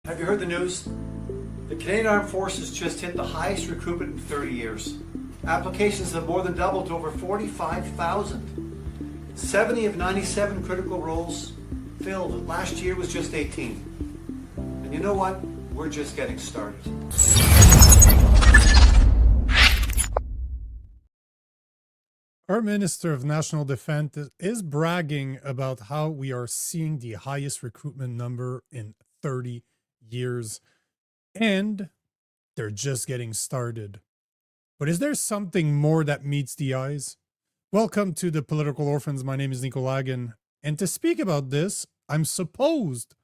Have you heard the news? The Canadian Armed Forces just hit the highest recruitment in 30 years. Applications have more than doubled to over 45,000. 70 of 97 critical roles filled. Last year was just 18. And you know what? We're just getting started. Our Minister of National Defense is bragging about how we are seeing the highest recruitment number in 30 years, and they're just getting started. But is there something more that meets the eyes? Welcome to the Political Orphans. My name is Nico Lagan, and to speak about this, I'm supposed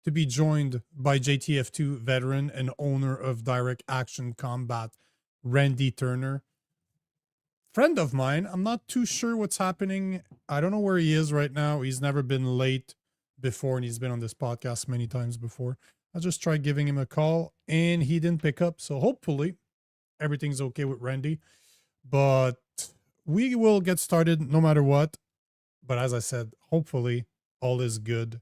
to be joined by JTF2 veteran and owner of Direct Action Combat, Randy Turner. Friend of mine. I'm not too sure what's happening. I don't know where he is right now. He's never been late before, and he's been on this podcast many times before. I just tried giving him a call, and he didn't pick up. So hopefully everything's okay with Randy. But we will get started no matter what. But as I said, hopefully all is good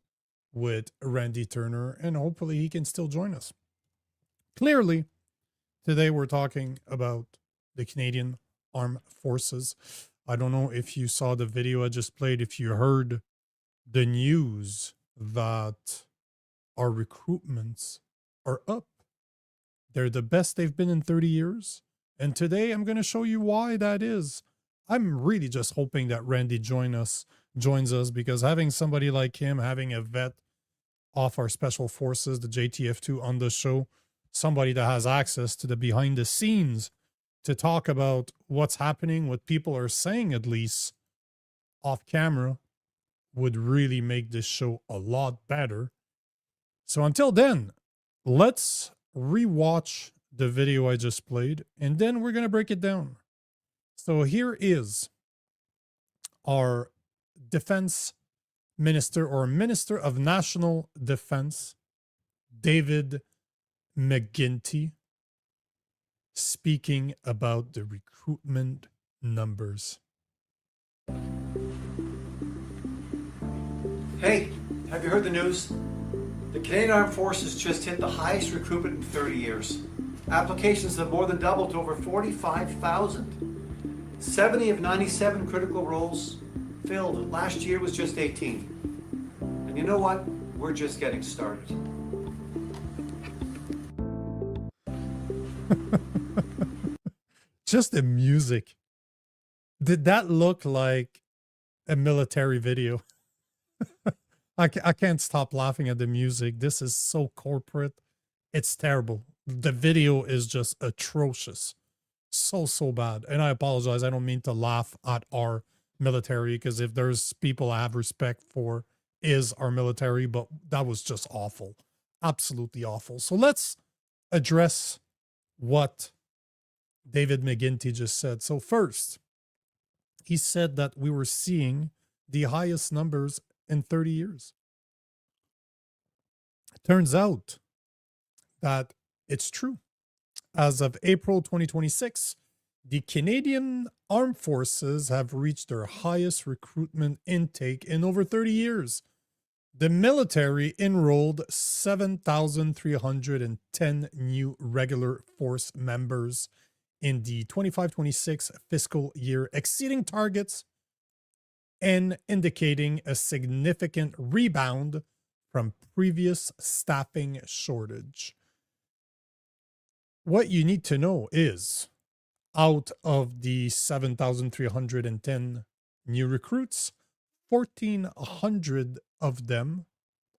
with Randy Turner, and hopefully he can still join us. Clearly, today we're talking about the Canadian Armed Forces. I don't know if you saw the video I just played, if you heard the news that our recruitments are up. They're the best they've been in 30 years. And today I'm going to show you why that is. I'm really just hoping that Randy joins us, because having somebody like him, having a vet off our special forces, the JTF2 on the show, somebody that has access to the behind the scenes to talk about what's happening, what people are saying, at least off camera, would really make this show a lot better. So until then, let's rewatch the video I just played, and then we're going to break it down. So here is our defense minister, or Minister of National Defense, David McGuinty, speaking about the recruitment numbers. Hey, have you heard the news? The Canadian Armed Forces just hit the highest recruitment in 30 years. Applications have more than doubled to over 45,000. 70 of 97 critical roles filled. Last year was just 18. And you know what? We're just getting started. Just the music. Did that look like a military video? I can't stop laughing at the music. This is so corporate. It's terrible. The video is just atrocious. So bad. And I apologize. I don't mean to laugh at our military, because if there's people I have respect for, is our military, but that was just awful. Absolutely awful. So let's address what David McGuinty just said. So first, he said that we were seeing the highest numbers in 30 years. It turns out that it's true. As of April 2026, the Canadian Armed Forces have reached their highest recruitment intake in over 30 years. The military enrolled 7,310 new regular force members in the 25-26 fiscal year, exceeding targets and indicating a significant rebound from previous staffing shortage. What you need to know is, out of the 7,310 new recruits, 1,400 of them,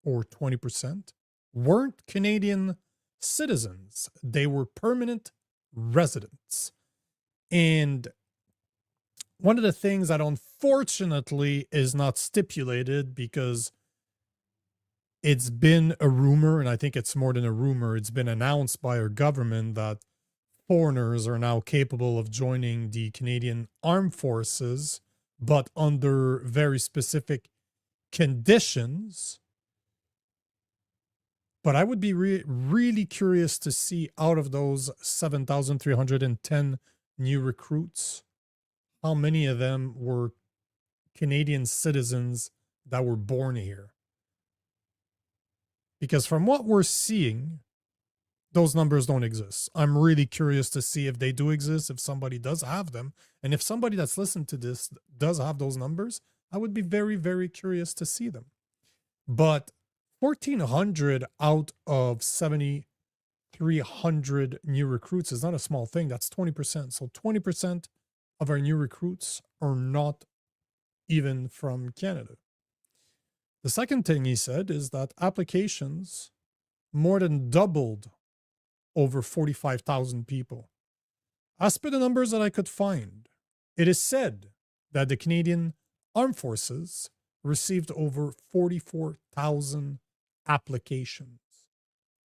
or 20%, weren't Canadian citizens. They were permanent residents. And one of the things that unfortunately is not stipulated, because it's been a rumor, and I think it's more than a rumor, it's been announced by our government that foreigners are now capable of joining the Canadian Armed Forces, but under very specific conditions. But I would be really curious to see, out of those 7,310 new recruits, how many of them were Canadian citizens that were born here. Because from what we're seeing, those numbers don't exist. I'm really curious to see if they do exist, if somebody does have them. And if somebody that's listened to this does have those numbers, I would be very, very curious to see them. But 1,400 out of 7,300 new recruits is not a small thing. That's 20%. So 20% of our new recruits are not even from Canada. The second thing he said is that applications more than doubled over 45,000 people. As per the numbers that I could find, it is said that the Canadian Armed Forces received over 44,000 applications.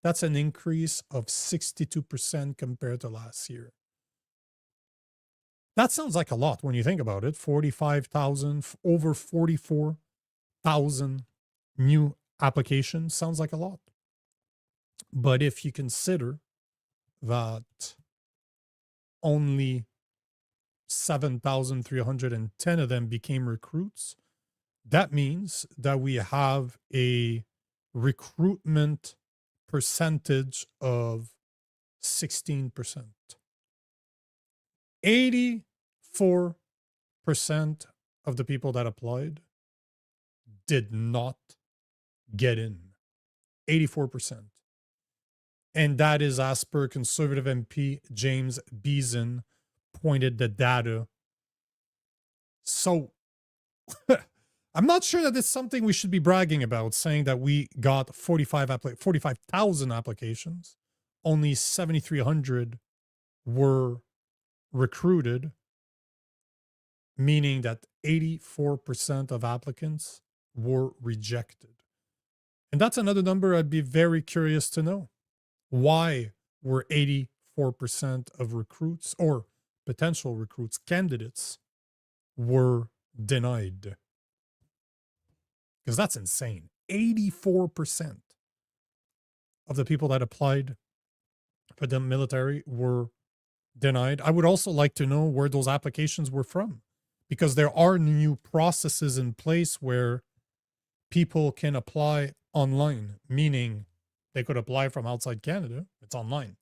That's an increase of 62% compared to last year. That sounds like a lot when you think about it. 45,000, over 44,000 new applications sounds like a lot. But if you consider that only 7,310 of them became recruits, that means that we have a recruitment percentage of 16%. 84% of the people that applied did not get in. 84%. And that is as per Conservative MP James Beeson pointed the data. So I'm not sure that it's something we should be bragging about, saying that we got 45,000 applications. Only 7,300 were recruited, meaning that 84% of applicants were rejected. And that's another number I'd be very curious to know. Why were 84% of recruits or potential recruits, candidates, were denied? Because that's insane. 84% of the people that applied for the military were denied. I would also like to know where those applications were from, because there are new processes in place where people can apply online, meaning they could apply from outside Canada. It's online.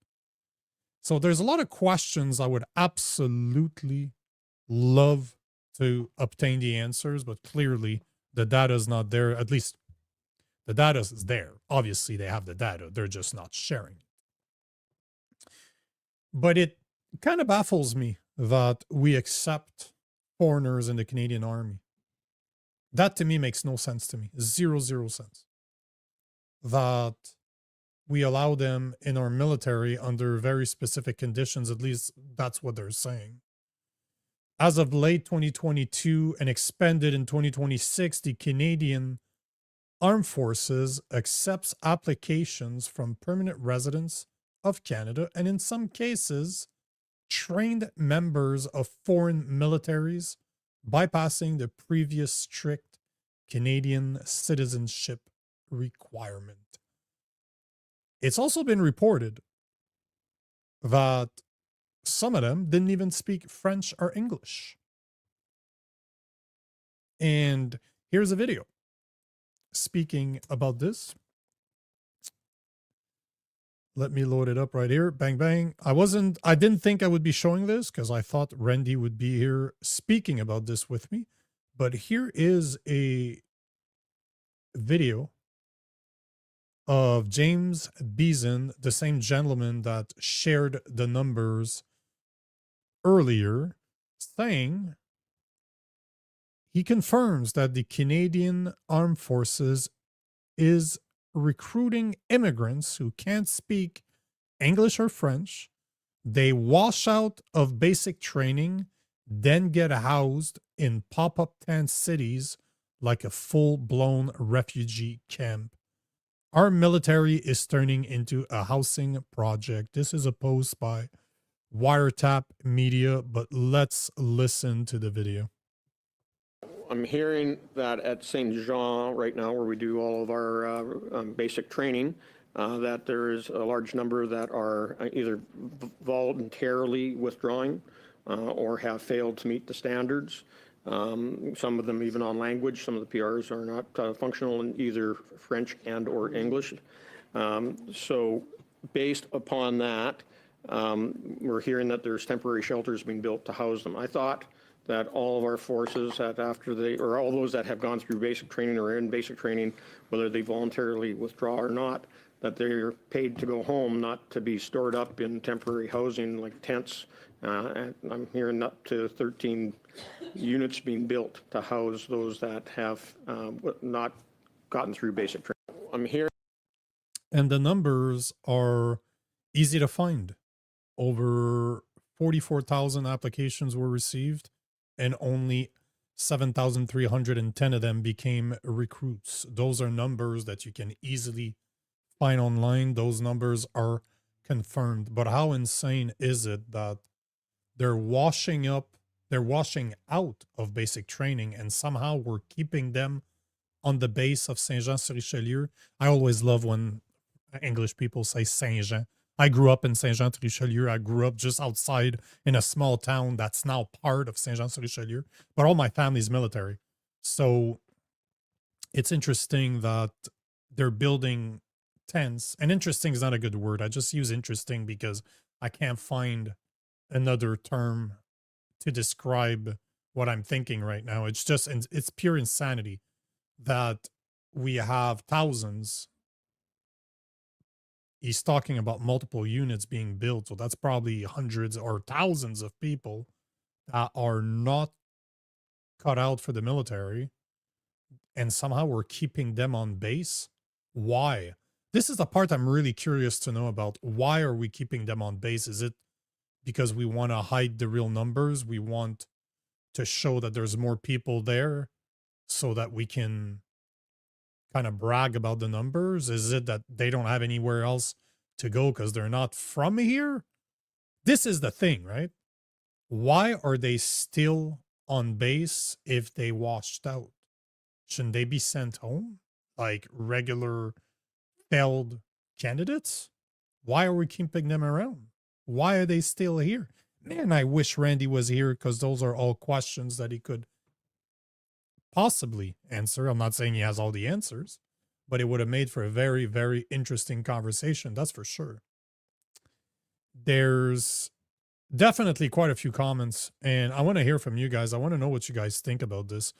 So there's a lot of questions I would absolutely love to obtain the answers, but clearly the data is not there. At least the data is there. Obviously, they have the data. They're just not sharing it. But it kind of baffles me that we accept foreigners in the Canadian Army. That to me makes no sense to me. Zero sense. That we allow them in our military under very specific conditions. At least that's what they're saying. As of late 2022 and expanded in 2026, the Canadian Armed Forces accepts applications from permanent residents of Canada and in some cases, trained members of foreign militaries, bypassing the previous strict Canadian citizenship requirement. It's also been reported that some of them didn't even speak French or English. And here's a video speaking about this. Let me load it up right here. Bang, bang. I didn't think I would be showing this because I thought Randy would be here speaking about this with me. But here is a video of James Beeson, the same gentleman that shared the numbers earlier, saying he confirms that the Canadian Armed Forces is recruiting immigrants who can't speak English or French. They wash out of basic training, then get housed in pop-up tent cities like a full-blown refugee camp. Our military is turning into a housing project. This is a post by Wiretap Media, but let's listen to the video. I'm hearing that at St. Jean right now, where we do all of our basic training, that there is a large number that are either voluntarily withdrawing or have failed to meet the standards. Some of them even on language. Some of the PRs are not functional in either French and or English. So based upon that, we're hearing that there's temporary shelters being built to house them. I thought that all of our forces that or all those that have gone through basic training or in basic training, whether they voluntarily withdraw or not, that they're paid to go home, not to be stored up in temporary housing like tents. And I'm hearing up to 13 units being built to house those that have not gotten through basic training. I'm hearing. And the numbers are easy to find. Over 44,000 applications were received, and only 7,310 of them became recruits. Those are numbers that you can easily find online. Those numbers are confirmed. But how insane is it that they're washing out of basic training, and somehow we're keeping them on the base of Saint-Jean-sur-Richelieu? I always love when English people say Saint-Jean. I grew up in Saint-Jean-sur-Richelieu. I grew up just outside in a small town that's now part of Saint-Jean-sur-Richelieu, but all my family's military. So it's interesting that they're building tents, and interesting is not a good word. I just use interesting because I can't find another term to describe what I'm thinking right now. It's just, it's pure insanity that we have thousands. He's talking about multiple units being built. So that's probably hundreds or thousands of people that are not cut out for the military. And somehow we're keeping them on base. Why? This is the part I'm really curious to know about. Why are we keeping them on base? Is it because we want to hide the real numbers? We want to show that there's more people there so that we can kind of brag about the numbers? Is it that they don't have anywhere else to go because they're not from here? This is the thing, right? Why are they still on base if they washed out? Shouldn't they be sent home like regular failed candidates? Why are we keeping them around? Why are they still here? Man, I wish Randy was here, because those are all questions that he could possibly answer. I'm not saying he has all the answers, but it would have made for a very, very interesting conversation. That's for sure. There's definitely quite a few comments, and I want to hear from you guys. I want to know what you guys think about this,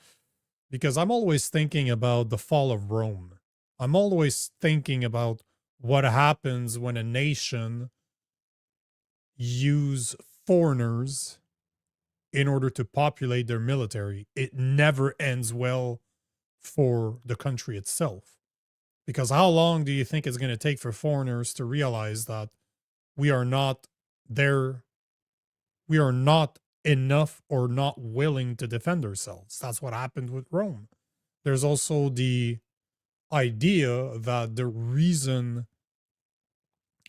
because I'm always thinking about the fall of Rome. I'm always thinking about what happens when a nation use foreigners in order to populate their military. It never ends well for the country itself. Because how long do you think it's going to take for foreigners to realize that we are not there, we are not enough or not willing to defend ourselves? That's what happened with Rome. There's also the idea that the reason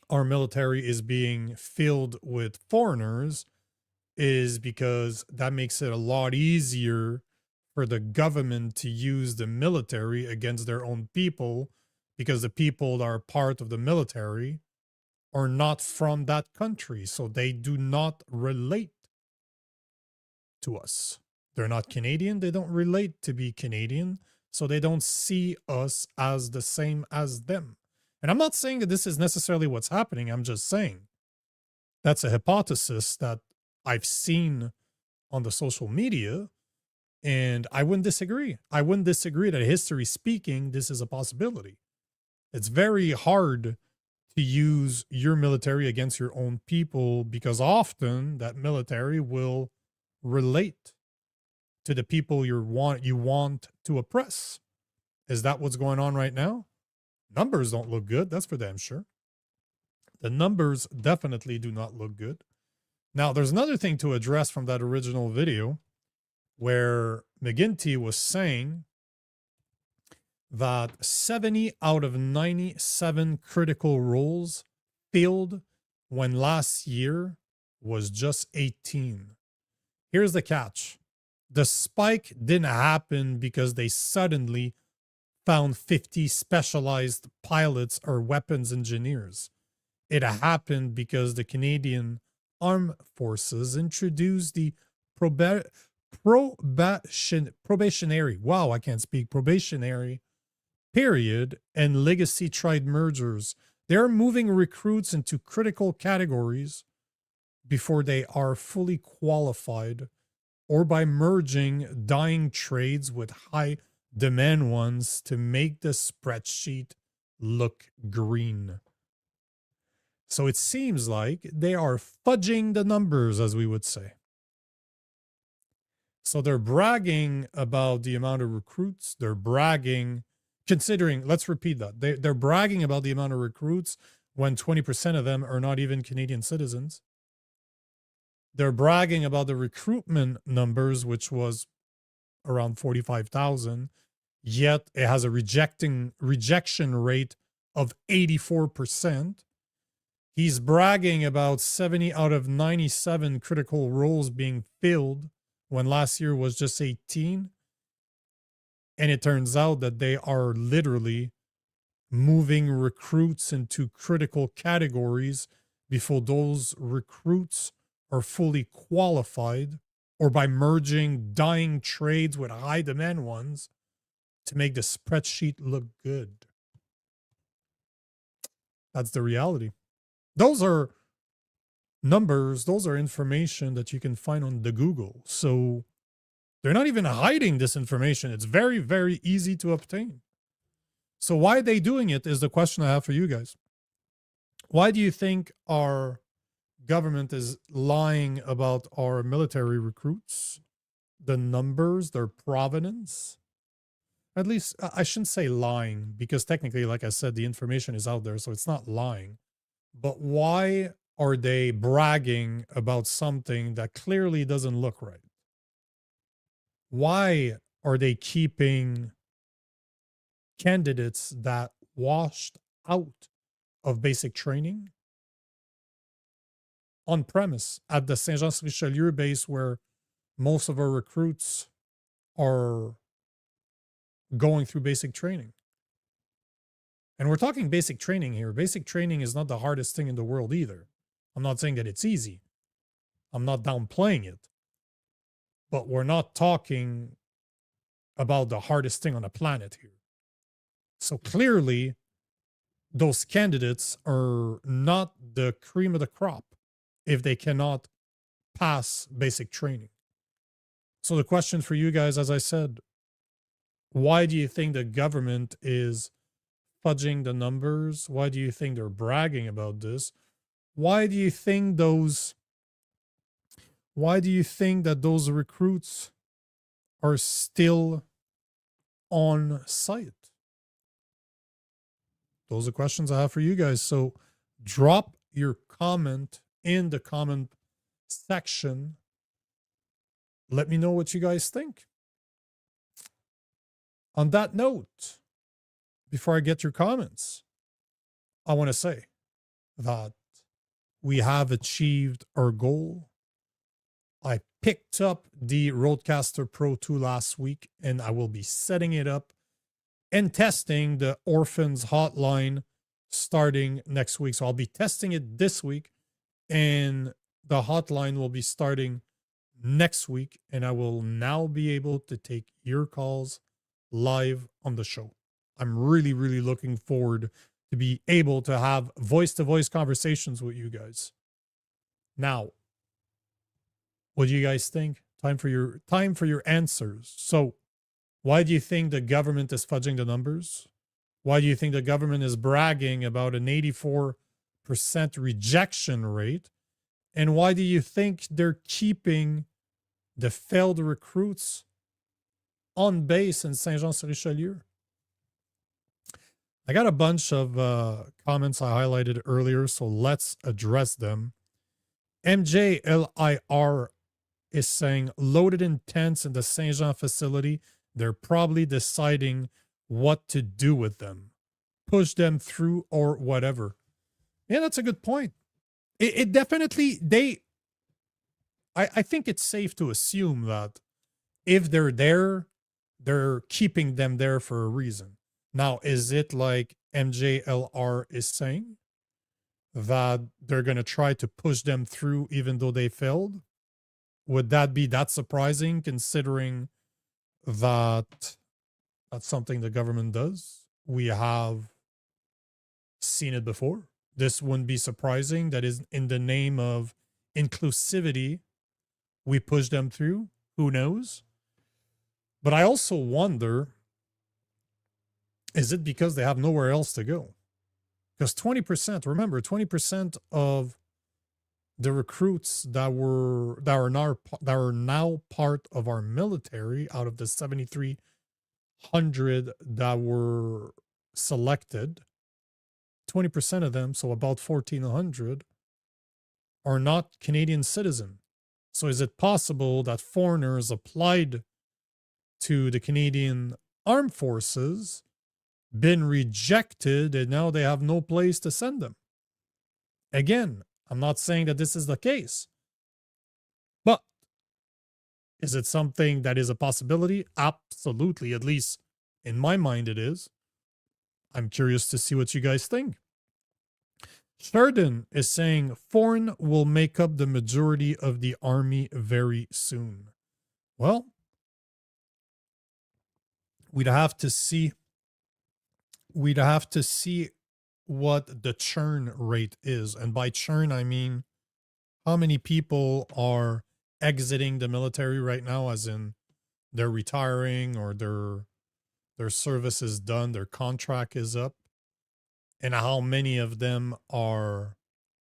our military is being filled with foreigners is because that makes it a lot easier for the government to use the military against their own people, because the people that are part of the military are not from that country, so they do not relate to us. They're not Canadian, they don't relate to be Canadian, so they don't see us as the same as them. And I'm not saying that this is necessarily what's happening. I'm just saying that's a hypothesis that I've seen on the social media, and I wouldn't disagree. I wouldn't disagree that, history speaking, this is a possibility. It's very hard to use your military against your own people, because often that military will relate to the people you want to oppress. Is that what's going on right now? Numbers don't look good, that's for damn sure. The numbers definitely do not look good. Now, there's another thing to address from that original video where McGinty was saying that 70 out of 97 critical roles filled when last year was just 18. Here's the catch. The spike didn't happen because they suddenly found 50 specialized pilots or weapons engineers. It happened because the Canadian Armed Forces introduced the probationary, wow, I can't speak, probationary period and legacy tried mergers. They're moving recruits into critical categories before they are fully qualified, or by merging dying trades with high demand ones to make the spreadsheet look green. So it seems like they are fudging the numbers, as we would say. So they're bragging about the amount of recruits. They're bragging, considering, let's repeat that. They're bragging about the amount of recruits when 20% of them are not even Canadian citizens. They're bragging about the recruitment numbers, which was around 45,000, yet it has a rejection rate of 84%. He's bragging about 70 out of 97 critical roles being filled when last year was just 18. And it turns out that they are literally moving recruits into critical categories before those recruits are fully qualified, or by merging dying trades with high demand ones to make the spreadsheet look good. That's the reality. Those are numbers, those are information that you can find on the Google. So they're not even hiding this information. It's very, very easy to obtain. So why are they doing it is the question I have for you guys. Why do you think our government is lying about our military recruits, the numbers, their provenance? At least I shouldn't say lying, because technically, like I said, the information is out there, so it's not lying. But why are they bragging about something that clearly doesn't look right? Why are they keeping candidates that washed out of basic training on premise at the Saint-Jean-sur-Richelieu base, where most of our recruits are going through basic training? And we're talking basic training here. Basic training is not the hardest thing in the world either. I'm not saying that it's easy. I'm not downplaying it. But we're not talking about the hardest thing on the planet here. So clearly, those candidates are not the cream of the crop if they cannot pass basic training. So the question for you guys, as I said, why do you think the government is fudging the numbers? Why do you think they're bragging about this? Why do you think that those recruits are still on site? Those are questions I have for you guys. So drop your comment in the comment section. Let me know what you guys think. On that note, before I get your comments, I want to say that we have achieved our goal. I picked up the Rodecaster Pro 2 last week, and I will be setting it up and testing the Orphans hotline starting next week. So I'll be testing it this week, and the hotline will be starting next week, and I will now be able to take your calls live on the show. I'm really, really looking forward to be able to have voice-to-voice conversations with you guys. Now, what do you guys think? Time for your answers. So, why do you think the government is fudging the numbers? Why do you think the government is bragging about an 84% rejection rate? And why do you think they're keeping the failed recruits on base in Saint-Jean-sur-Richelieu? I got a bunch of comments I highlighted earlier, so let's address them. MJLIR is saying, loaded in tents in the Saint-Jean facility. They're probably deciding what to do with them. Push them through or whatever. Yeah, that's a good point. It definitely, I think it's safe to assume that if they're there, they're keeping them there for a reason. Now, is it like MJLR is saying, that they're going to try to push them through even though they failed? Would that be that surprising considering that that's something the government does? We have seen it before. This wouldn't be surprising. That is in the name of inclusivity, we push them through. Who knows? But I also wonder, is it because they have nowhere else to go? Because 20%, remember, 20% of the recruits that are now part of our military out of the 7,300 that were selected, 20% of them, so about 1,400, are not Canadian citizen. So is it possible that foreigners applied to the Canadian Armed Forces, been rejected, and now they have no place to send them? Again, I'm not saying that this is the case, but is it something that is a possibility? Absolutely. At least in my mind, it is. I'm curious to see what you guys think. Sheridan is saying foreign will make up the majority of the army very soon. Well, we'd have to see. We'd have to see what the churn rate is. And by churn, I mean how many people are exiting the military right now, as in they're retiring or their service is done, their contract is up, and how many of them are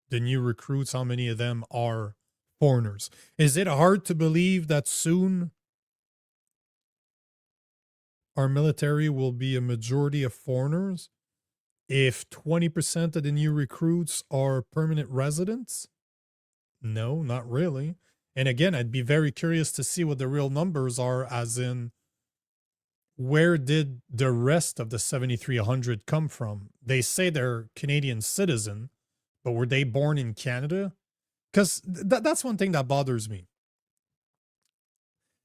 the new recruits, how many of them are foreigners. Is it hard to believe that soon our military will be a majority of foreigners if 20% of the new recruits are permanent residents? No, not really. And again, I'd be very curious to see what the real numbers are, as in where did the rest of the 7,300 come from? They say they're Canadian citizen, but were they born in Canada? Because that's one thing that bothers me.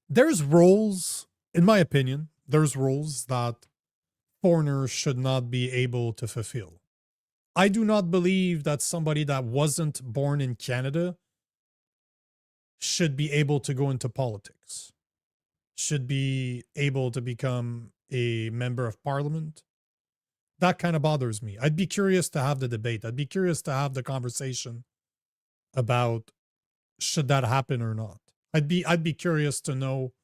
There's roles, in my opinion, there's roles that foreigners should not be able to fulfill. I do not believe that somebody that wasn't born in Canada should be able to go into politics, should be able to become a member of parliament. That kind of bothers me. I'd be curious to have the debate. I'd be curious to have the conversation about should that happen or not. I'd be curious to know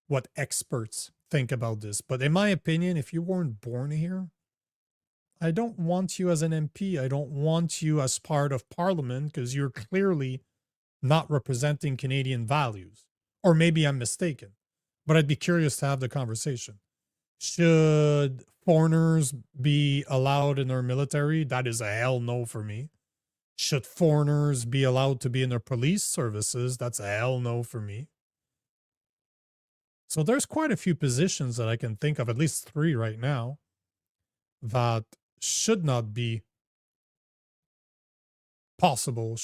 what experts think about this. But in my opinion, if you weren't born here, I don't want you as an MP. I don't want you as part of parliament, because you're clearly not representing Canadian values. Or maybe I'm mistaken, but I'd be curious to have the conversation. Should foreigners be allowed in our military? That is a hell no for me. Should foreigners be allowed to be in their police services? That's a hell no for me. So there's quite a few positions that I can think of, at least 3 right now, that should not be possible,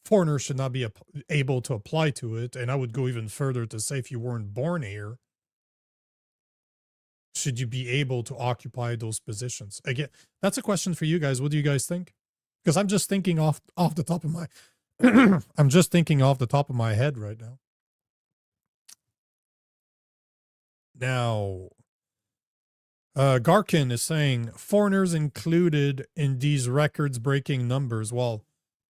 foreigners should not be able to apply to it. And I would go even further to say, if you weren't born here, should you be able to occupy those positions? Again, that's a question for you guys. What do you guys think? Because I'm just thinking off the top of my I'm just thinking off the top of my head right now. Now, Garkin is saying foreigners included in these records-breaking numbers. Well,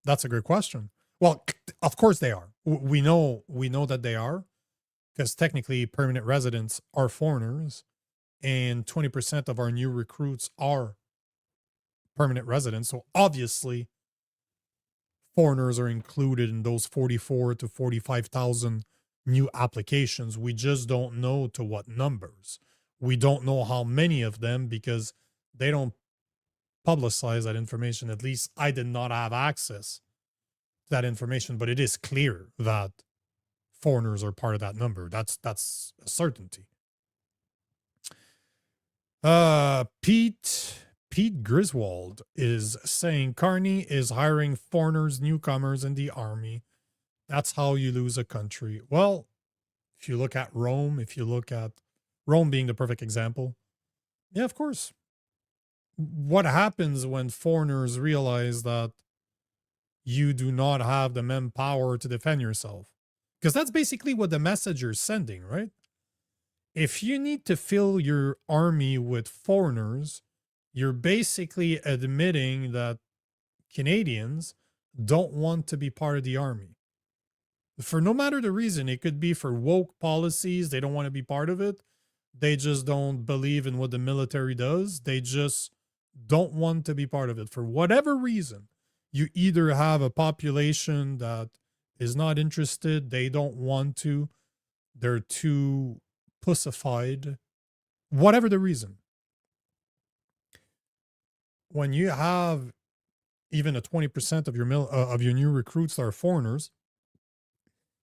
that's a good question. Well, of course they are. We know that they are, because technically permanent residents are foreigners, and 20% of our new recruits are permanent residents. So obviously, foreigners are included in those 44 to 45,000 new applications. We just don't know to what numbers. We don't know how many of them, because they don't publicize that information. At least I did not have access to that information, but it is clear that foreigners are part of that number. That's a certainty. Pete Griswold is saying Carney is hiring foreigners, newcomers in the army. That's how you lose a country. Well, if you look at Rome, Rome being the perfect example, yeah, of course. What happens when foreigners realize that you do not have the manpower to defend yourself? Because that's basically what the message you're sending, right? If you need to fill your army with foreigners, you're basically admitting that Canadians don't want to be part of the army. For no matter the reason, it could be for woke policies, they don't want to be part of it. They just don't believe in what the military does. They just don't want to be part of it. For whatever reason, you either have a population that is not interested, they don't want to, they're too pussified, whatever the reason. When you have even a 20% of your new recruits that are foreigners,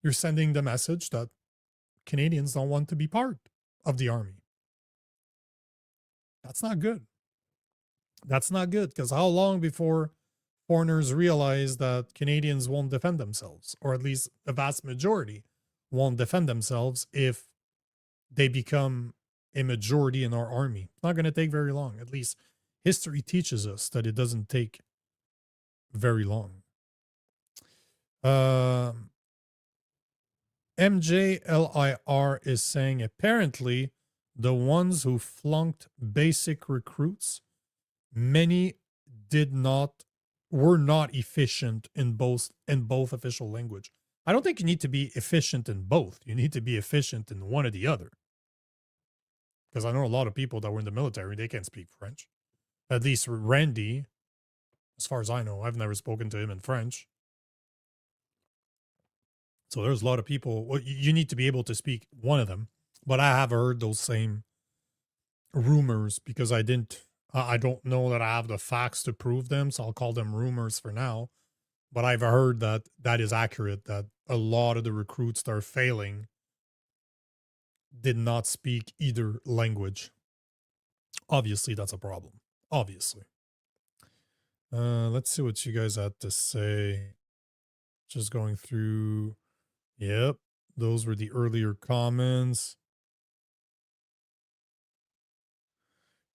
you're sending the message that Canadians don't want to be part of the army. That's not good. That's not good, because how long before foreigners realize that Canadians won't defend themselves, or at least the vast majority won't defend themselves if they become a majority in our army? It's not going to take very long. At least history teaches us that it doesn't take very long. MJLIR is saying apparently the ones who flunked basic recruits, many were not efficient in both official language. I don't think you need to be efficient in both. You need to be efficient in one or the other. Because I know a lot of people that were in the military, they can't speak French. At least Randy, as far as I know, I've never spoken to him in French. So there's a lot of people. Well, you need to be able to speak one of them. But I have heard those same rumors because I don't know that I have the facts to prove them. So I'll call them rumors for now. But I've heard that that is accurate, that a lot of the recruits that are failing did not speak either language. Obviously, that's a problem. Obviously. Let's see what you guys had to say. Just going through. Yep, those were the earlier comments.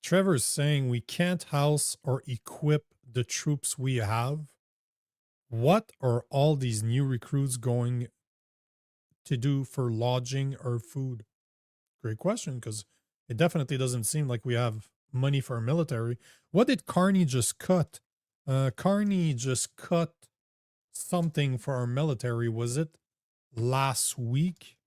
Trevor's saying we can't house or equip the troops we have. What are all these new recruits going to do for lodging or food? Great question, because it definitely doesn't seem like we have money for our military. What did Carney just cut? Carney just cut something for our military. Was it last week?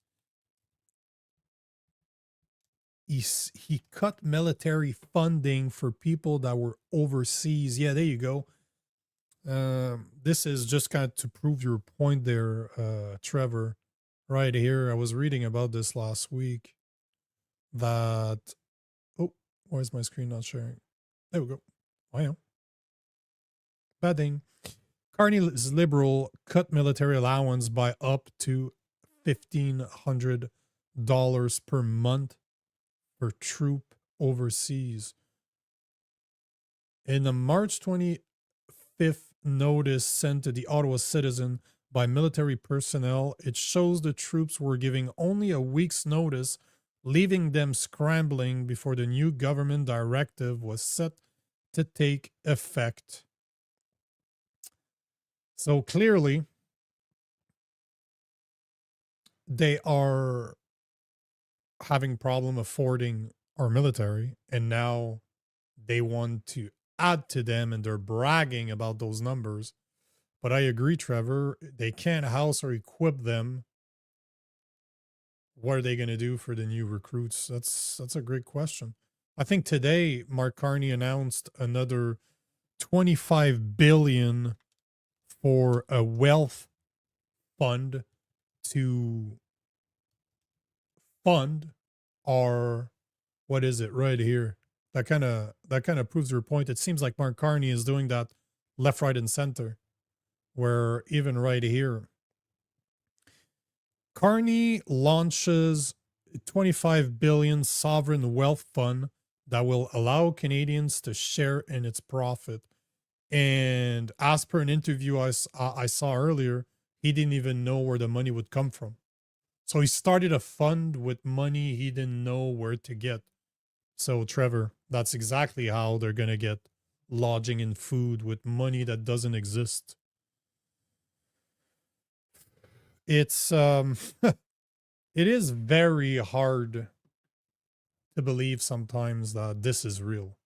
He cut military funding for people that were overseas. Yeah, there you go. This is just kind of to prove your point there, Trevor. Right here, I was reading about this last week. That, oh, why is my screen not sharing? There we go. Wow. Bad thing. Carney's Liberal cut military allowance by up to $1,500 per month per troop overseas. In the March 25th notice sent to the Ottawa Citizen by military personnel, it shows the troops were giving only a week's notice, leaving them scrambling before the new government directive was set to take effect. So clearly, they are having problem affording our military, and now they want to add to them, and they're bragging about those numbers. But I agree, Trevor, they can't house or equip them. What are they going to do for the new recruits? That's a great question. I think today Mark Carney announced another $25 billion for a wealth fund to fund our, what is it right here? That kind of proves your point. It seems like Mark Carney is doing that left, right, and center, where even right here, Carney launches a $25 billion sovereign wealth fund that will allow Canadians to share in its profit. And as per an interview I saw earlier, he didn't even know where the money would come from. So he started a fund with money he didn't know where to get. So Trevor, that's exactly how they're going to get lodging and food, with money that doesn't exist. It's it is very hard to believe sometimes that this is real.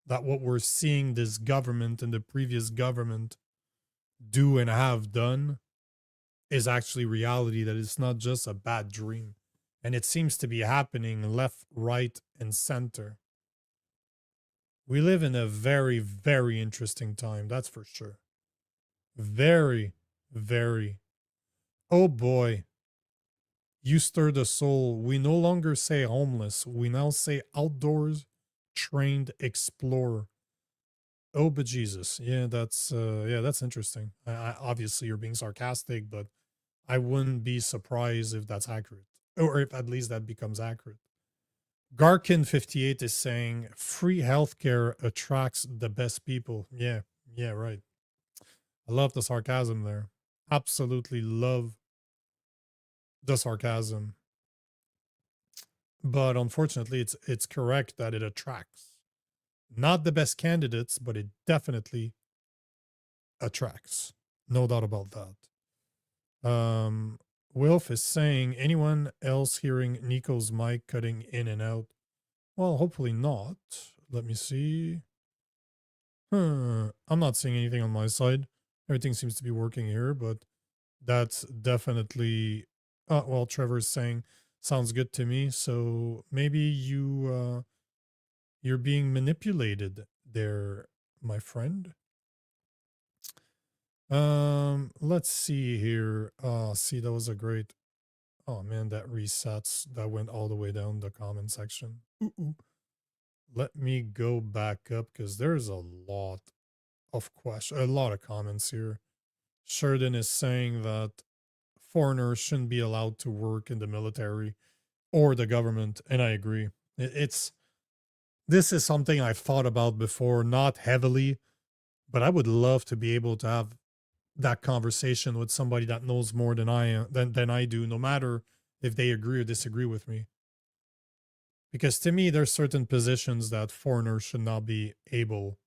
That what we're seeing this government and the previous government do and have done is actually reality, that it's not just a bad dream. And it seems to be happening left, right, and center. We live in a very, very interesting time, that's for sure. Very, very. Oh boy. You stir the soul. We no longer say homeless. We now say outdoors trained explorer. Oh, but Jesus. Yeah, that's interesting. Obviously you're being sarcastic, but I wouldn't be surprised if that's accurate. Or if at least that becomes accurate. Garkin58 is saying free healthcare attracts the best people. Yeah, right. I love the sarcasm there. Absolutely love the sarcasm. But unfortunately, it's correct that it attracts not the best candidates, but it definitely attracts. No doubt about that. Wilf is saying, anyone else hearing Nico's mic cutting in and out? Well, hopefully not. Let me see. I'm not seeing anything on my side. Everything seems to be working here, but that's definitely. Well, Trevor's saying sounds good to me. So maybe you're being manipulated there, my friend. Let's see here. See, that was a great. Oh man, that resets. That went all the way down the comment section. Ooh. Let me go back up because there's a lot of questions, a lot of comments here. Sheridan is saying that foreigners shouldn't be allowed to work in the military or the government, and I agree. This is something I've thought about before, not heavily, but I would love to be able to have that conversation with somebody that knows more than I do, no matter if they agree or disagree with me. Because to me, there's certain positions that foreigners should not be able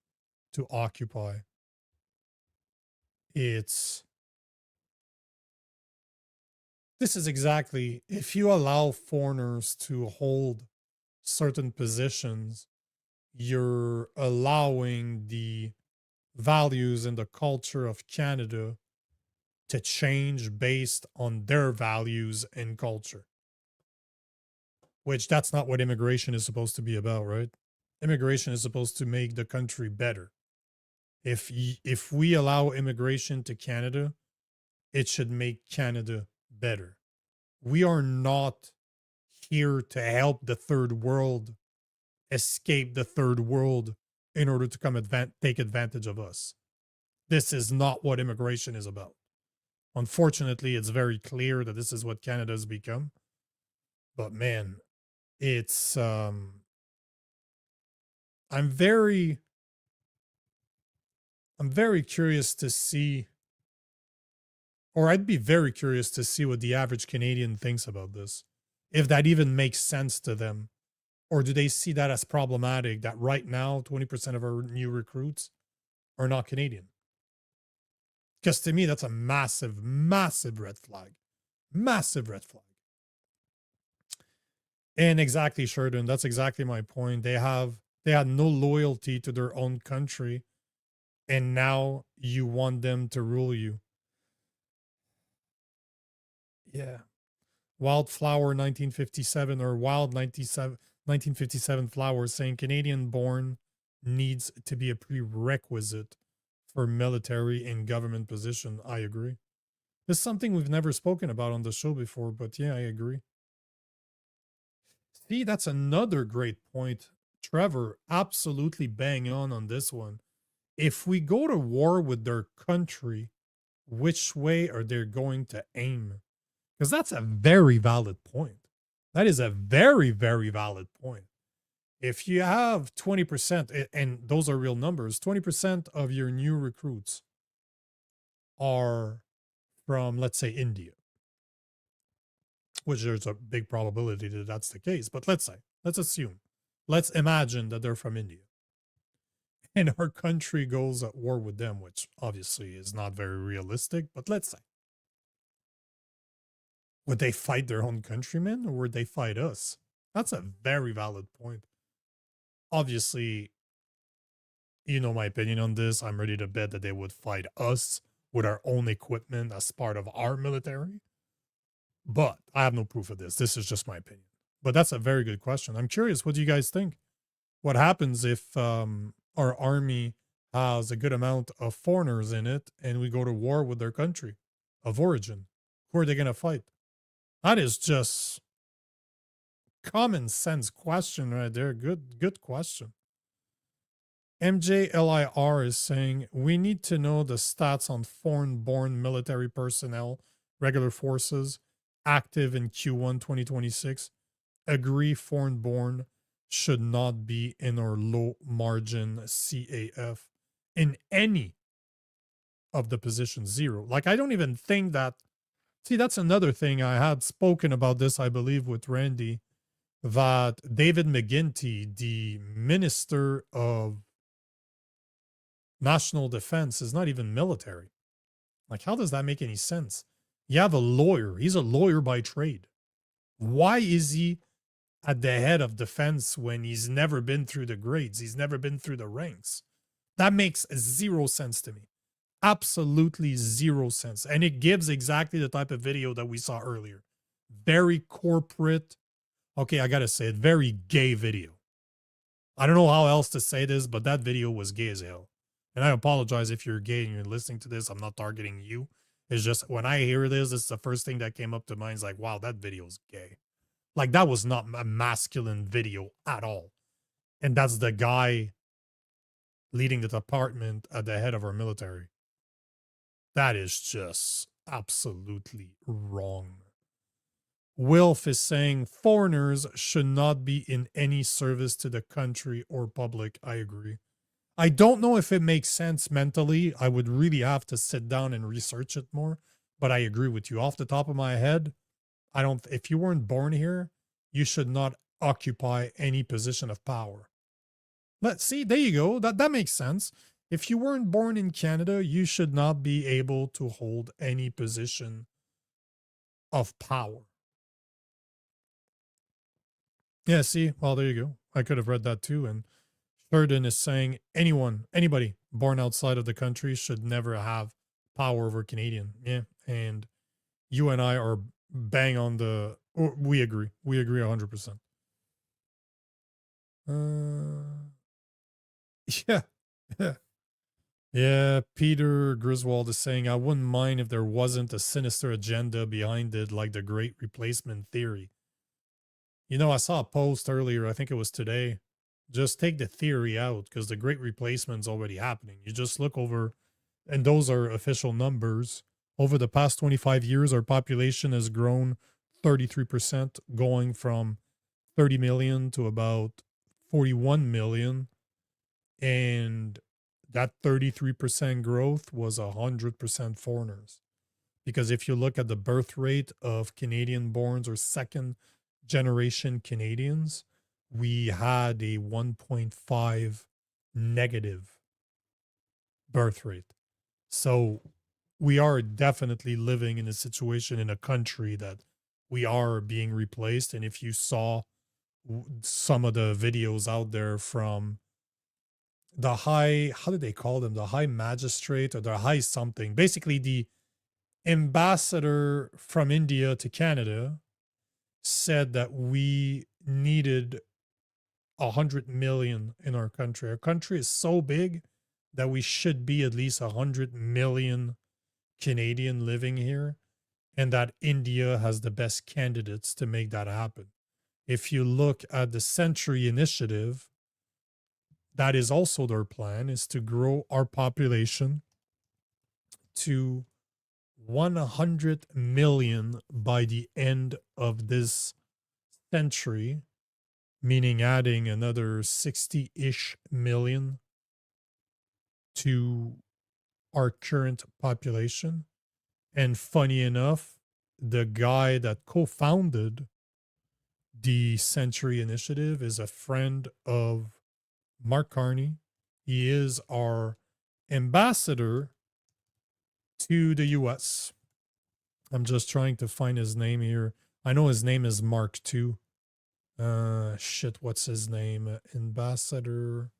to occupy. This is exactly, if you allow foreigners to hold certain positions, you're allowing the values and the culture of Canada to change based on their values and culture. Which that's not what immigration is supposed to be about, right? Immigration is supposed to make the country better. If we allow immigration to Canada, it should make Canada better. We are not here to help the third world escape the third world in order to take advantage of us. This is not what immigration is about. Unfortunately, it's very clear that this is what Canada has become. But man, it's I'm very curious to see, or I'd be very curious to see what the average Canadian thinks about this. If that even makes sense to them. Or do they see that as problematic that right now 20% of our new recruits are not Canadian? Because to me, that's a massive, massive red flag. Massive red flag. And exactly, Sheridan, that's exactly my point. They had no loyalty to their own country, and now you want them to rule you. Yeah. Wildflower 1957 or Wild 1957 Flowers saying Canadian born needs to be a prerequisite for military and government position. I agree. This is something we've never spoken about on the show before, but yeah, I agree. See, that's another great point. Trevor, absolutely bang on this one. If we go to war with their country, which way are they going to aim? Because that's a very valid point. That is a very, very valid point. If you have 20%, and those are real numbers, 20% of your new recruits are from, let's say, India, which there's a big probability that that's the case. But let's assume, let's imagine that they're from India. And our country goes at war with them, which obviously is not very realistic, but let's say. Would they fight their own countrymen or would they fight us? That's a very valid point. Obviously, you know my opinion on this. I'm ready to bet that they would fight us with our own equipment as part of our military. But I have no proof of this. This is just my opinion. But that's a very good question. I'm curious, what do you guys think? What happens if our army has a good amount of foreigners in it and we go to war with their country of origin? Who are they going to fight? That is just common sense question right there. Good question. MJLIR is saying we need to know the stats on foreign-born military personnel, regular forces, active in Q1 2026. Agree foreign-born should not be in our low margin CAF in any of the positions. 0. Like, I don't even think that. See, that's another thing. I had spoken about this, I believe, with Randy, that David McGuinty, the Minister of National Defense, is not even military. Like, how does that make any sense? You have a lawyer. He's a lawyer by trade. Why is he at the head of defense when he's never been through the grades? He's never been through the ranks. That makes 0 sense to me. Absolutely 0 sense. And it gives exactly the type of video that we saw earlier. Very corporate. Okay, I gotta say it. Very gay video. I don't know how else to say this, but that video was gay as hell. And I apologize if you're gay and you're listening to this. I'm not targeting you. It's just when I hear this, it's the first thing that came up to mind. Is like, wow, that video's gay. Like, that was not a masculine video at all. And that's the guy leading the department at the head of our military. That is just absolutely wrong. Wilf is saying foreigners should not be in any service to the country or public. I agree. I don't know if it makes sense mentally. I would really have to sit down and research it more. But I agree with you. Off the top of my head, I don't. If you weren't born here, you should not occupy any position of power. Let's see. There you go. That makes sense. If you weren't born in Canada, you should not be able to hold any position of power. Yeah, see? Well, there you go. I could have read that too. And Sheridan is saying anybody born outside of the country should never have power over Canadian. Yeah. And you and I are bang on the, we agree. We agree 100%. Yeah. Yeah. Yeah, Peter Griswold is saying, I wouldn't mind if there wasn't a sinister agenda behind it, like the Great Replacement theory. You know, I saw a post earlier, I think it was today. Just take the theory out because the Great Replacement's already happening. You just look over, and those are official numbers. Over the past 25 years, our population has grown 33%, going from 30 million to about 41 million. And that 33% growth was 100% foreigners. Because if you look at the birth rate of Canadian borns or second generation Canadians, we had a 1.5 negative birth rate. So we are definitely living in a situation in a country that we are being replaced. And if you saw some of the videos out there from the high, how did they call them? The high magistrate or the high something, basically the ambassador from India to Canada said that we needed 100 million in our country. Our country is so big that we should be at least 100 million Canadian living here, and that India has the best candidates to make that happen. If you look at the Century Initiative, that is also their plan, is to grow our population to 100 million by the end of this century, meaning adding another 60-ish million to our current population. And funny enough, the guy that co-founded the Century Initiative is a friend of Mark Carney. He is our ambassador to the US. I'm just trying to find his name here. I know his name is Mark too. Shit, what's his name? Ambassador.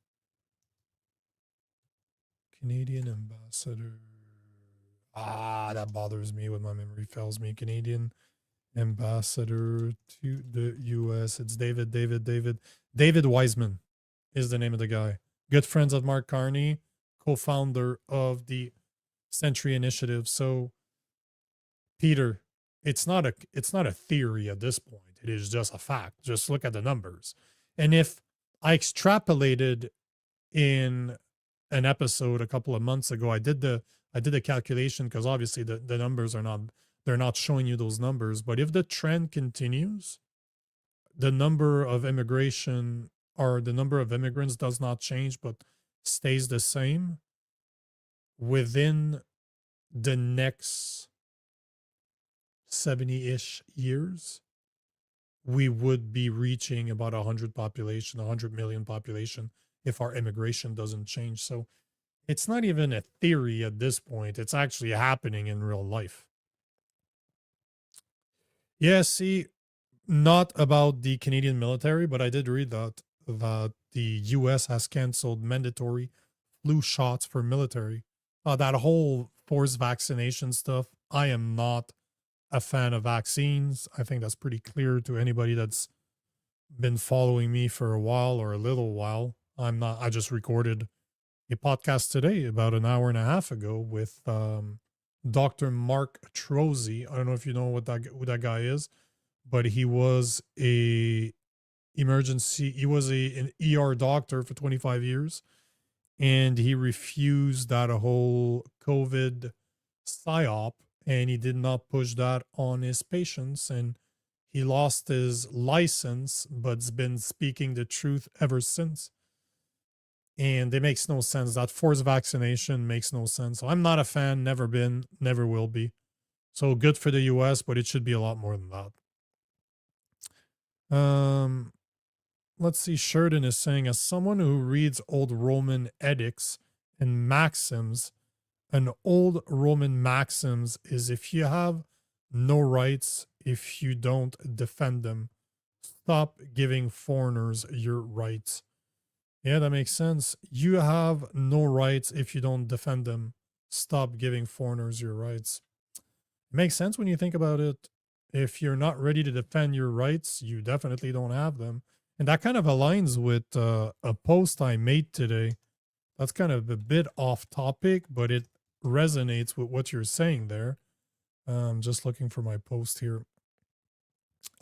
Canadian ambassador. That bothers me when my memory fails me. Canadian ambassador to the US. It's David Wiseman is the name of the guy. Good friends of Mark Carney, co-founder of the Century Initiative. So, Peter, it's not a theory at this point. It is just a fact. Just look at the numbers. And if I extrapolated in an episode a couple of months ago, I did the calculation, because obviously the numbers are not, they're not showing you those numbers. But if the trend continues, the number of immigration or the number of immigrants does not change but stays the same, within the next 70-ish years, we would be reaching about 100 million population if our immigration doesn't change. So it's not even a theory at this point. It's actually happening in real life. Yeah, see, not about the Canadian military, but I did read that the US has canceled mandatory flu shots for military. That whole forced vaccination stuff, I am not a fan of vaccines. I think that's pretty clear to anybody that's been following me for a while or a little while. I'm not. I just recorded a podcast today about an hour and a half ago with Dr. Mark Trozy. I don't know if you know who that guy is, but he was an ER doctor for 25 years, and he refused that whole COVID psyop, and he did not push that on his patients, and he lost his license, but's been speaking the truth ever since. And it makes no sense. That forced vaccination makes no sense. So I'm not a fan, never been, never will be. So good for the US, but it should be a lot more than that. Let's see. Sheridan is saying, as someone who reads old Roman edicts and maxims, an old Roman maxims is, if you have no rights, if you don't defend them, stop giving foreigners your rights. Yeah, that makes sense. You have no rights if you don't defend them. Stop giving foreigners your rights. It makes sense when you think about it. If you're not ready to defend your rights, you definitely don't have them. And that kind of aligns with a post I made today. That's kind of a bit off topic, but it resonates with what you're saying there. I'm just looking for my post here.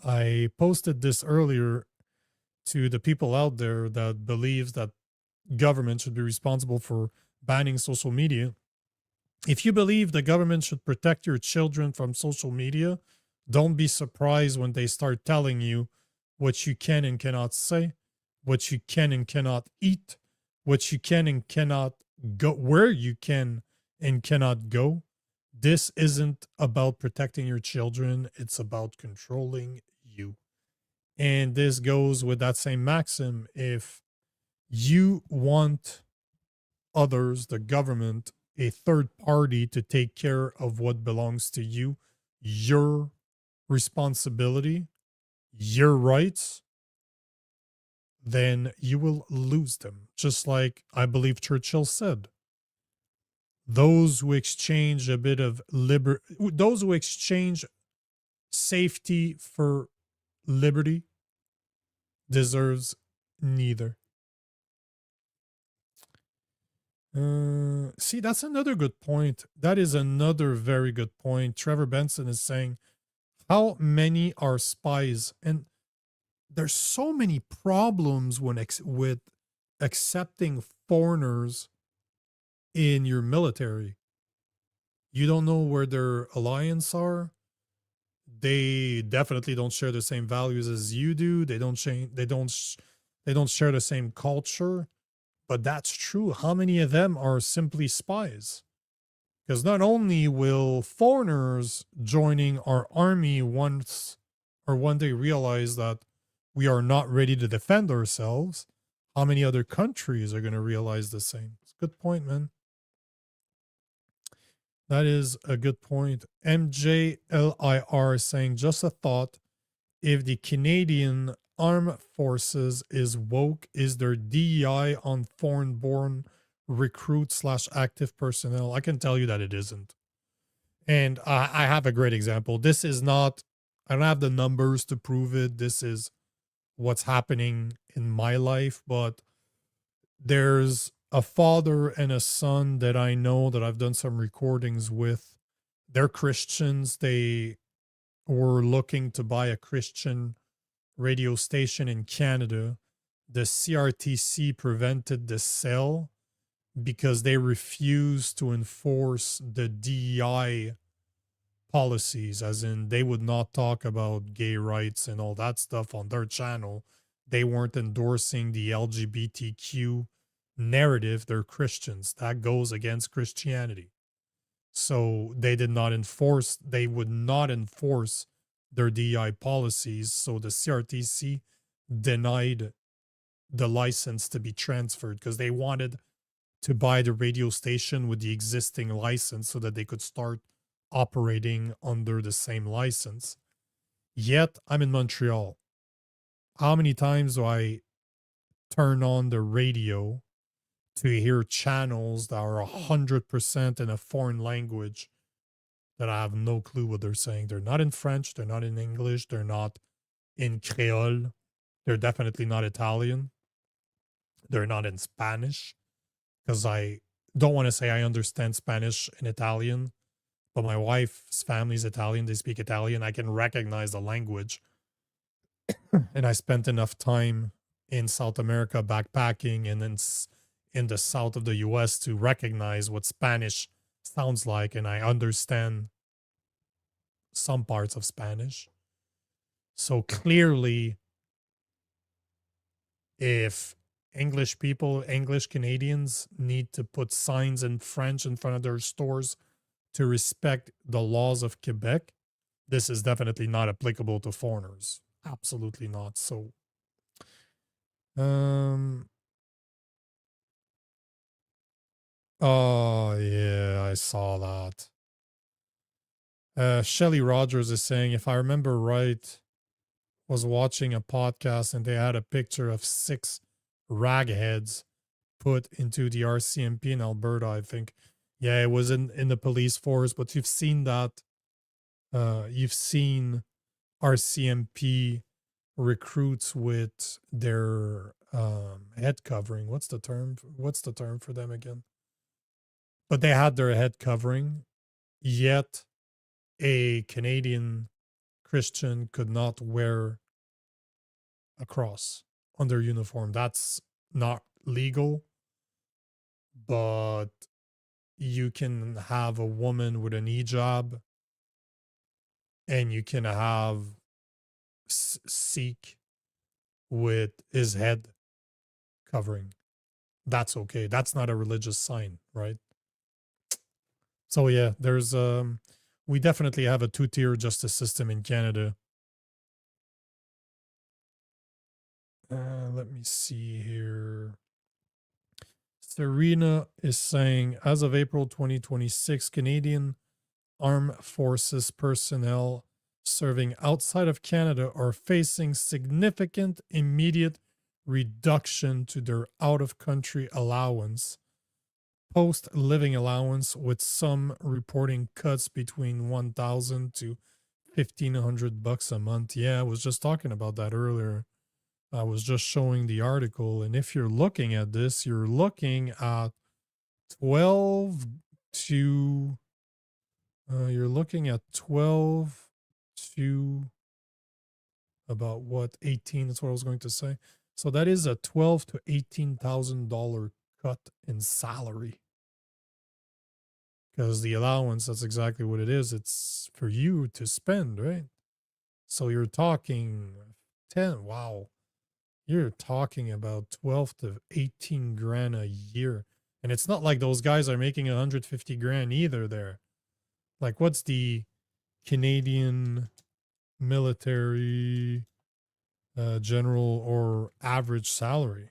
I posted this earlier to the people out there that believes that government should be responsible for banning social media. If you believe the government should protect your children from social media, don't be surprised when they start telling you what you can and cannot say, what you can and cannot eat, what you can and cannot go, where you can and cannot go. This isn't about protecting your children. It's about controlling you. And this goes with that same maxim. If you want others, the government, a third party to take care of what belongs to you, your responsibility, your rights, then you will lose them. Just like I believe Churchill said, those who exchange a bit of those who exchange safety for liberty deserves neither. See, that's another good point. That is another very good point. Trevor Benson is saying, how many are spies? And there's so many problems when with accepting foreigners in your military. You don't know where their alliance are. They definitely don't share the same values as you do. They don't share the same culture. But that's true. How many of them are simply spies? Because not only will foreigners joining our army once or one day realize that we are not ready to defend ourselves, how many other countries are going to realize the same? It's a good point, man. That is a good point. MJLIR is saying, just a thought. If the Canadian Armed Forces is woke, is there DEI on foreign-born recruit / active personnel? I can tell you that it isn't. And I have a great example. This is not, I don't have the numbers to prove it. This is what's happening in my life, but there's a father and a son that I know that I've done some recordings with. They're Christians. They were looking to buy a Christian radio station in Canada. The CRTC prevented the sale because they refused to enforce the DEI policies, as in they would not talk about gay rights and all that stuff on their channel. They weren't endorsing the LGBTQ narrative. They're Christians. That goes against Christianity. So they would not enforce their DEI policies. So the CRTC denied the license to be transferred because they wanted to buy the radio station with the existing license so that they could start operating under the same license. Yet I'm in Montreal. How many times do I turn on the radio to hear channels that are 100% in a foreign language that I have no clue what they're saying? They're not in French, they're not in English, they're not in Creole, they're definitely not Italian, they're not in Spanish, because I don't want to say I understand Spanish and Italian, but my wife's family's Italian, they speak Italian, I can recognize the language. And I spent enough time in South America backpacking and then in the south of the US to recognize what Spanish sounds like, and I understand some parts of Spanish. So clearly, if English Canadians need to put signs in French in front of their stores to respect the laws of Quebec, this is definitely not applicable to foreigners. Absolutely not. So, oh yeah, I saw that. Shelly Rogers is saying, if I remember right, was watching a podcast and they had a picture of 6 ragheads put into the RCMP in Alberta, I think. Yeah, it was in the police force, but you've seen that. You've seen RCMP recruits with their head covering. What's the term for them again? But they had their head covering, yet a Canadian Christian could not wear a cross on their uniform. That's not legal, but you can have a woman with an hijab and you can have Sikh with his head covering. That's okay. That's not a religious sign, right? So yeah, there's we definitely have a 2-tier justice system in Canada. Let me see here. Serena is saying, as of April 2026, Canadian Armed Forces personnel serving outside of Canada are facing significant immediate reduction to their out-of-country allowance, post-living allowance, with some reporting cuts between $1,000 to $1,500 a month. Yeah, I was just talking about that earlier. I was just showing the article, and if you're looking at this, you're looking at 12 to you're looking at 12 to about what, 18, that's what I was going to say. So that is a $12,000 to $18,000 cut in salary. Because the allowance, that's exactly what it is. It's for you to spend, right? So you're talking 10, wow. You're talking about 12 to 18 grand a year. And it's not like those guys are making 150 grand either there. Like, what's the Canadian military general or average salary?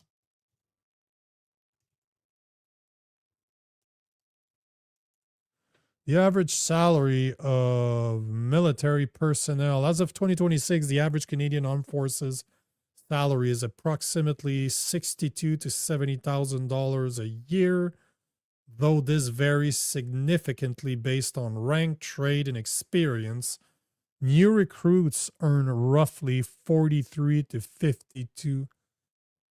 The average salary of military personnel as of 2026, the average Canadian Armed Forces salary is approximately $62,000 to $70,000 a year, though this varies significantly based on rank, trade, and experience. New recruits earn roughly $43,000 to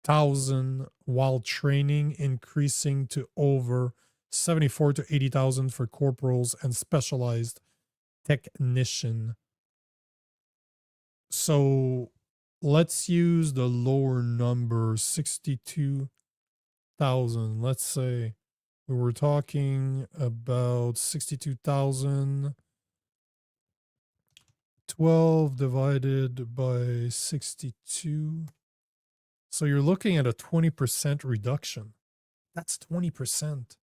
$52,000, while training increasing to over $74,000 to $80,000 for corporals and specialized technician. So let's use the lower number, 62,000. Let's say we were talking about 62,000. 12 divided by 62. So you're looking at a 20% reduction. That's 20%.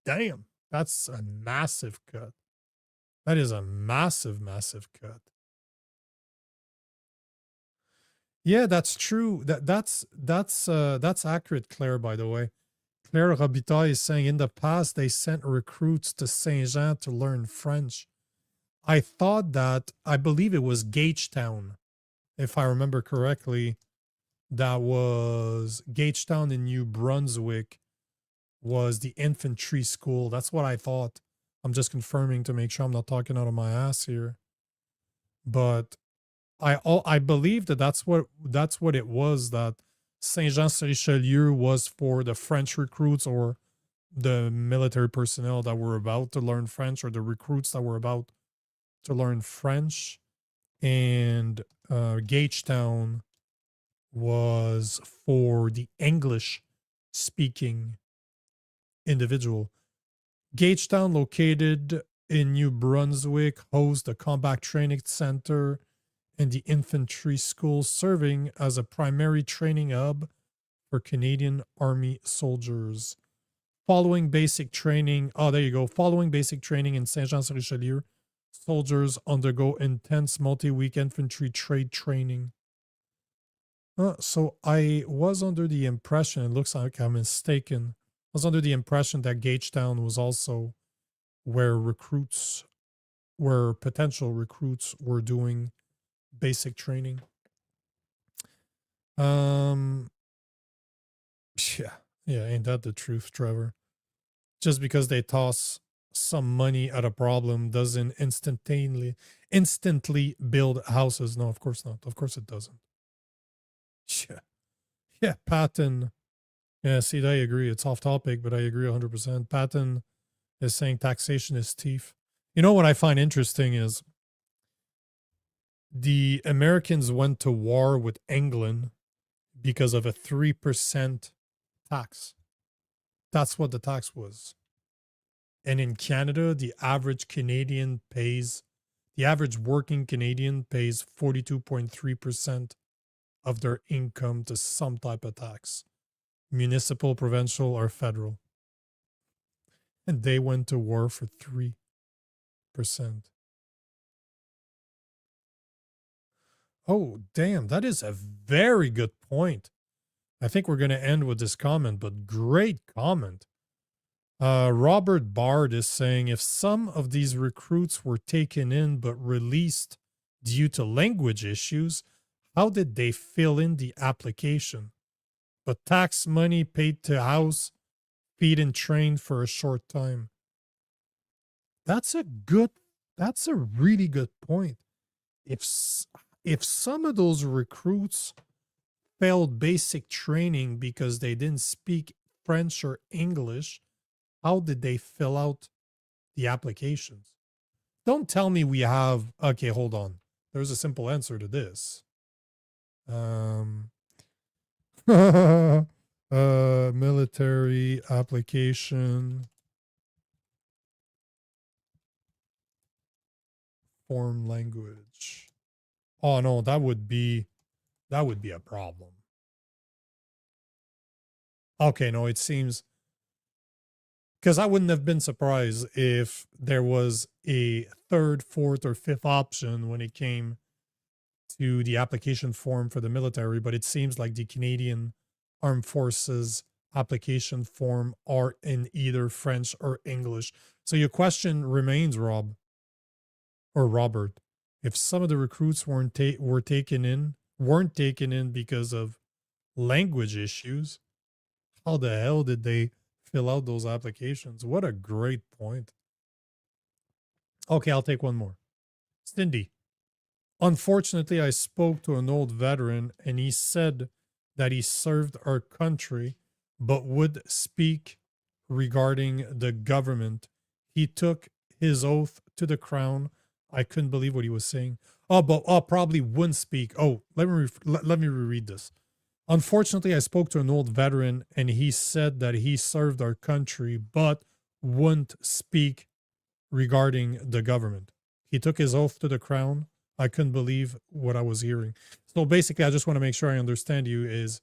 Damn, that's a massive cut. That is a massive, massive cut. Yeah, that's true. That's accurate, Claire, by the way. Claire Robitaille is saying in the past they sent recruits to Saint-Jean to learn French. I thought that, I believe it was Gagetown, if I remember correctly. That was Gagetown in New Brunswick was the infantry school. That's what I thought. I'm just confirming to make sure I'm not talking out of my ass here. But I believe that that's what it was, that Saint-Jean-sur-Richelieu was for the French recruits or the military personnel that were about to learn French, or the recruits that were about to learn French, and Gagetown was for the English speaking individual. Gagetown, located in New Brunswick, hosts the Combat Training Center and the Infantry School, serving as a primary training hub for Canadian Army soldiers. Following basic training, there you go. Following basic training in Saint-Jean-sur-Richelieu, soldiers undergo intense multi-week infantry trade training. So I was under the impression, it looks like I'm mistaken, I was under the impression that Gagetown was also where potential recruits were doing basic training. Yeah, ain't that the truth, Trevor? Just because they toss some money at a problem doesn't instantly build houses. No, of course not. Of course it doesn't. Yeah, Patton. Yeah, see, I agree. It's off topic, but I agree 100%. Patton is saying taxation is thief. You know what I find interesting is the Americans went to war with England because of a 3% tax. That's what the tax was. And in Canada, the average working Canadian pays 42.3% of their income to some type of tax. Municipal, provincial, or federal. And they went to war for 3%. Oh, damn, that is a very good point. I think we're going to end with this comment, but great comment. Robert Bard is saying, if some of these recruits were taken in but released due to language issues, how did they fill in the application? But tax money paid to house, feed, and train for a short time. That's a really good point. If some of those recruits failed basic training because they didn't speak French or English, how did they fill out the applications? Don't tell me we have, okay, hold on. There's a simple answer to this. Military application form language. Oh no, that would be a problem. Okay, no, it seems, because I wouldn't have been surprised if there was a third, fourth, or fifth option when it came to the application form for the military, but it seems like the Canadian Armed Forces application form are in either French or English. So your question remains, Rob or Robert, if some of the recruits weren't taken in because of language issues, how the hell did they fill out those applications? What a great point. Okay, I'll take one more. Cindy. Unfortunately, I spoke to an old veteran and he said that he served our country but would speak regarding the government. He took his oath to the crown. I couldn't believe what he was saying. Probably wouldn't speak. Oh, let me reread this. Unfortunately, I spoke to an old veteran and he said that he served our country but wouldn't speak regarding the government. He took his oath to the crown. I couldn't believe what I was hearing. So basically, I just want to make sure I understand you is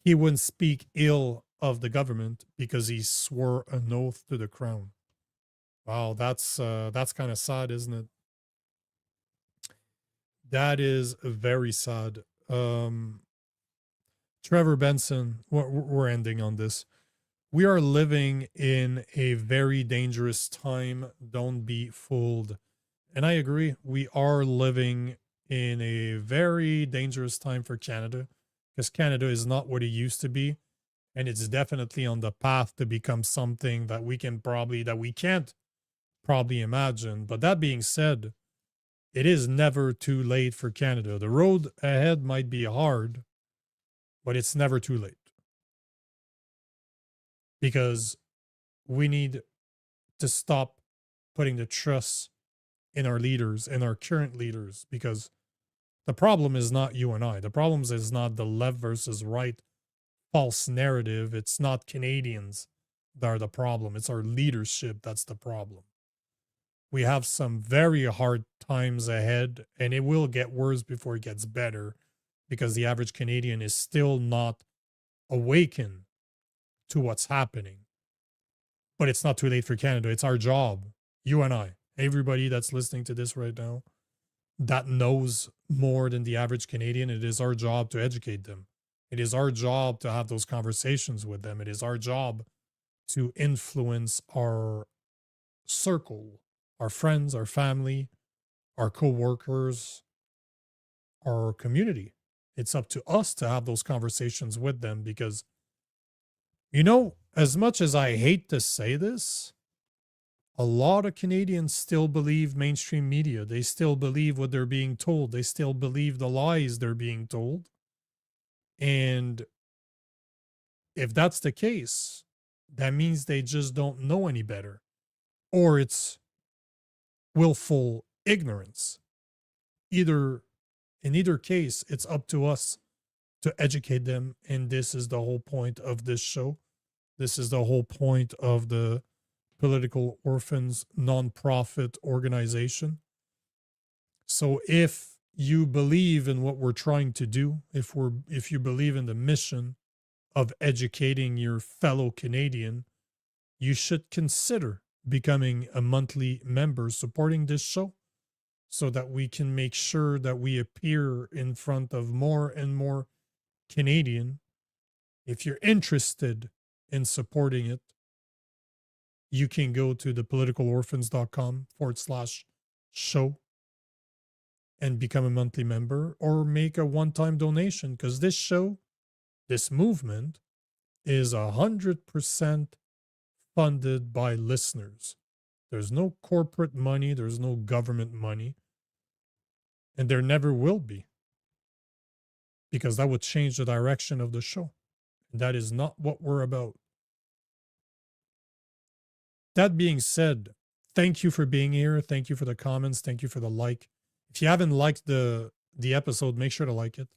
he wouldn't speak ill of the government because he swore an oath to the crown. Wow, that's kind of sad, isn't it? That is very sad. Trevor Benson, we're ending on this. We are living in a very dangerous time. Don't be fooled. And I agree. We are living in a very dangerous time for Canada because Canada is not what it used to be. And it's definitely on the path to become something that we can't probably imagine. But that being said, it is never too late for Canada. The road ahead might be hard, but it's never too late. Because we need to stop putting the trust in our leaders, in our current leaders, because the problem is not you and I. The problem is not the left versus right false narrative. It's not Canadians that are the problem. It's our leadership that's the problem. We have some very hard times ahead, and it will get worse before it gets better because the average Canadian is still not awakened to what's happening. But it's not too late for Canada. It's our job, you and I, everybody that's listening to this right now, that knows more than the average Canadian. It is our job to educate them. It is our job to have those conversations with them. It is our job to influence our circle, our friends, our family, our co-workers, our community. It's up to us to have those conversations with them because, you know, as much as I hate to say this, a lot of Canadians still believe mainstream media. They still believe what they're being told. They still believe the lies they're being told. And if that's the case, that means they just don't know any better. Or it's willful ignorance. In either case, it's up to us to educate them. And this is the whole point of this show. This is the whole point of the Political Orphans nonprofit organization. So if you believe in what we're trying to do, if you believe in the mission of educating your fellow Canadian, you should consider becoming a monthly member, supporting this show so that we can make sure that we appear in front of more and more Canadian. If you're interested in supporting it, you can go to thepoliticalorphans.com/show and become a monthly member or make a one-time donation because this show, this movement is 100% funded by listeners. There's no corporate money. There's no government money. And there never will be because that would change the direction of the show. And that is not what we're about. That being said, thank you for being here. Thank you for the comments. Thank you for the like. If you haven't liked the episode, make sure to like it.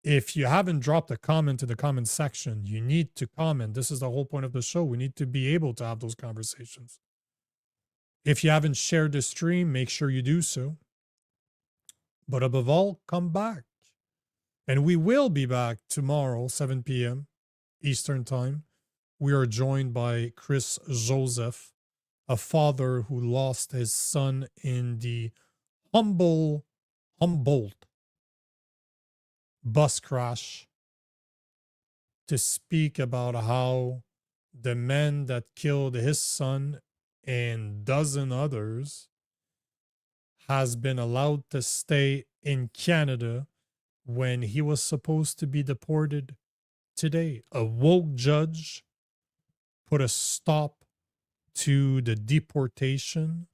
If you haven't dropped a comment in the comment section, you need to comment. This is the whole point of the show. We need to be able to have those conversations. If you haven't shared the stream, make sure you do so. But above all, come back. And we will be back tomorrow, 7 p.m. Eastern Time. We are joined by Chris Joseph, a father who lost his son in the Humboldt bus crash to speak about how the man that killed his son and dozen others has been allowed to stay in Canada when he was supposed to be deported today. A woke judge put a stop to the deportation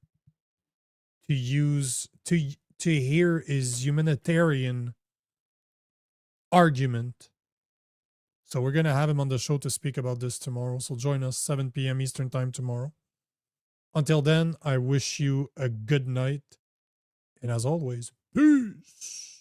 to hear his humanitarian argument. So we're going to have him on the show to speak about this tomorrow. So join us 7 p.m. Eastern time tomorrow. Until then, I wish you a good night. And as always, peace.